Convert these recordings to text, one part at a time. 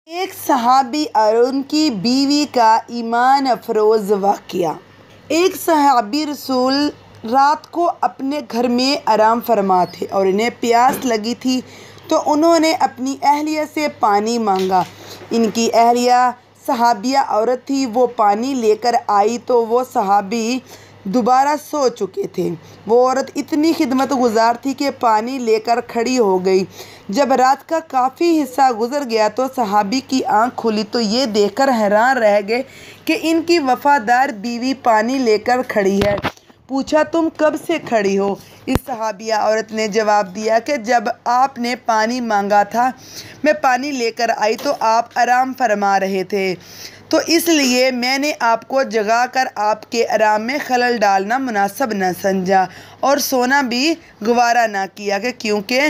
ایک صحابی اور ان کی بیوی کا ایمان افروز واقعہ۔ ایک صحابی رسول رات کو اپنے گھر میں آرام فرما تھے اور انہیں پیاس لگی تھی تو انہوں نے اپنی اہلیہ سے پانی مانگا۔ ان کی اہلیہ صحابیہ عورت تھی، وہ پانی لے کر آئی تو وہ صحابی دوبارہ سو چکے تھے۔ وہ عورت اتنی خدمت گزار تھی کہ پانی لے کر کھڑی ہو گئی۔ جب رات کا کافی حصہ گزر گیا تو صحابی کی آنکھ کھلی تو یہ دیکھ کر حیران رہ گئے کہ ان کی وفادار بیوی پانی لے کر کھڑی ہے۔ پوچھا، تم کب سے کھڑی ہو؟ اس صحابیہ عورت نے جواب دیا کہ جب آپ نے پانی مانگا تھا، میں پانی لے کر آئی تو آپ آرام فرما رہے تھے، تو اس لیے میں نے آپ کو جگا کر آپ کے آرام میں خلل ڈالنا مناسب نہ سمجھا اور سونا بھی گوارا نہ کیا، کیونکہ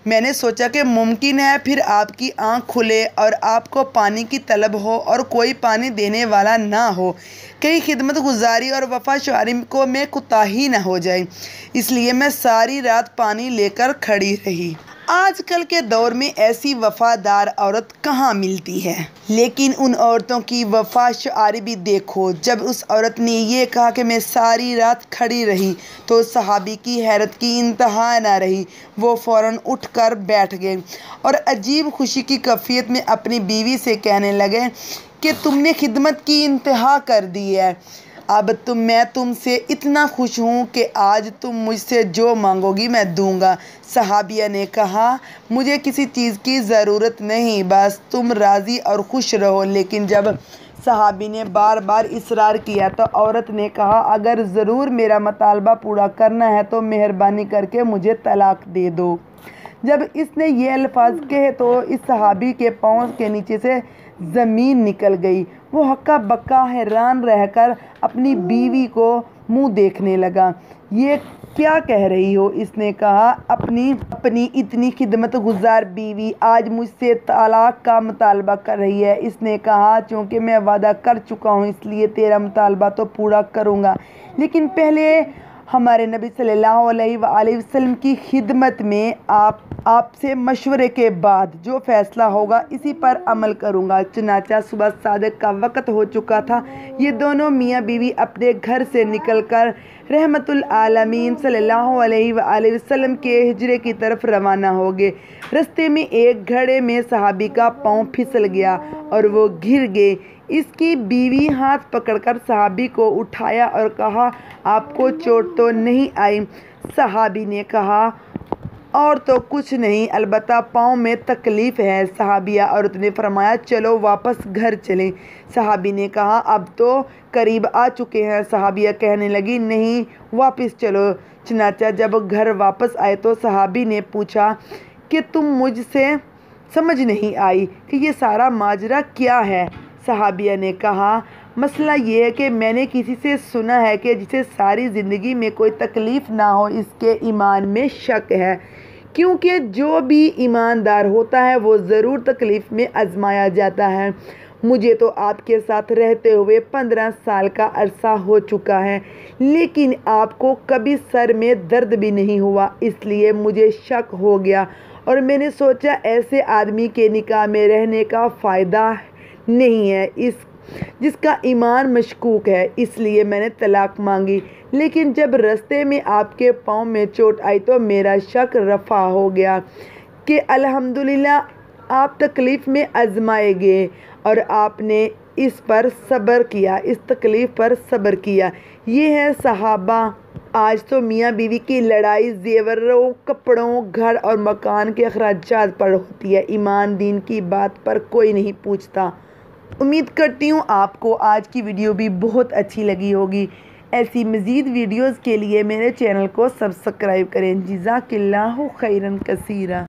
میں نے سوچا کہ ممکن ہے پھر آپ کی آنکھ کھلے اور آپ کو پانی کی طلب ہو اور کوئی پانی دینے والا نہ ہو، کہیں خدمت گزاری اور وفا شعاری میں کوتاہی نہ ہو جائے، اس لیے میں ساری رات پانی لے کر کھڑی رہی۔ آج کل کے دور میں ایسی وفادار عورت کہاں ملتی ہے، لیکن ان عورتوں کی وفا شعاری بھی دیکھو۔ جب اس عورت نے یہ کہا کہ میں ساری رات کھڑی رہی تو صحابی کی حیرت کی انتہا نہ رہی۔ وہ فوراً اٹھ کر بیٹھ گئے اور عجیب خوشی کی کیفیت میں اپنی بیوی سے کہنے لگے کہ تم نے خدمت کی انتہا کر دی ہے، اب میں تم سے اتنا خوش ہوں کہ آج تم مجھ سے جو مانگو گی میں دوں گا۔ صحابیہ نے کہا، مجھے کسی چیز کی ضرورت نہیں، بس تم راضی اور خوش رہو۔ لیکن جب صحابی نے بار بار اصرار کیا تو عورت نے کہا، اگر ضرور میرا مطالبہ پورا کرنا ہے تو مہربانی کر کے مجھے طلاق دے دو۔ جب اس نے یہ الفاظ کہے تو اس صحابی کے پاؤں کے نیچے سے زمین نکل گئی۔ وہ ہکا بکا حیران رہ کر اپنی بیوی کو منہ دیکھنے لگا۔ یہ کیا کہہ رہی ہو؟ اس نے کہا، اپنی اتنی خدمت گزار بیوی آج مجھ سے طلاق کا مطالبہ کر رہی ہے۔ اس نے کہا، چونکہ میں وعدہ کر چکا ہوں اس لیے تیرا مطالبہ تو پورا کروں گا، لیکن پہلے ہمارے نبی صلی اللہ علیہ وآلہ وسلم کی خدمت میں آپ سے مشورے کے بعد جو فیصلہ ہوگا اسی پر عمل کروں گا۔ چنانچہ صبح صادق کا وقت ہو چکا تھا۔ یہ دونوں میاں بیوی اپنے گھر سے نکل کر رحمت العالمین صلی اللہ علیہ وآلہ وسلم کے حجرے کی طرف روانہ ہو گئے۔ رستے میں ایک گڑھے میں صحابی کا پاؤں پھسل گیا اور وہ گر گئے۔ اس کی بیوی ہاتھ پکڑ کر صحابی کو اٹھایا اور کہا، آپ کو چوٹ تو نہیں آئی؟ صحابی نے کہا، اور تو کچھ نہیں، البتہ پاؤں میں تکلیف ہے۔ صحابیہ عورت نے فرمایا، چلو واپس گھر چلیں۔ صحابی نے کہا، اب تو قریب آ چکے ہیں۔ صحابیہ کہنے لگی، نہیں، واپس چلو۔ چنانچہ جب گھر واپس آئے تو صحابی نے پوچھا کہ تم مجھ سے سمجھ نہیں آئی کہ یہ سارا ماجرا کیا ہے؟ صحابیہ نے کہا، مسئلہ یہ ہے کہ میں نے کسی سے سنا ہے کہ جسے ساری زندگی میں کوئی تکلیف نہ ہو اس کے ایمان میں شک ہے، کیونکہ جو بھی ایماندار ہوتا ہے وہ ضرور تکلیف میں آزمایا جاتا ہے۔ مجھے تو آپ کے ساتھ رہتے ہوئے 15 سال کا عرصہ ہو چکا ہے، لیکن آپ کو کبھی سر میں درد بھی نہیں ہوا، اس لیے مجھے شک ہو گیا اور میں نے سوچا ایسے آدمی کے نکاح میں رہنے کا فائدہ نہیں ہے جس کا ایمان مشکوک ہے، اس لیے میں نے طلاق مانگی۔ لیکن جب رستے میں آپ کے پاؤں میں چوٹ آئی تو میرا شک رفع ہو گیا کہ الحمدللہ آپ تکلیف میں آزمائے گئے اور آپ نے اس تکلیف پر صبر کیا۔ یہ ہے صحابہ۔ آج تو میاں بیوی کی لڑائی زیوروں، کپڑوں، گھر اور مکان کے اخراجات پر ہوتی ہے، ایمان دین کی بات پر کوئی نہیں پوچھتا۔ امید کرتی ہوں آپ کو آج کی ویڈیو بھی بہت اچھی لگی ہوگی۔ ایسی مزید ویڈیوز کے لیے میرے چینل کو سبسکرائب کریں۔ جزاک اللہ خیرا کثیرا۔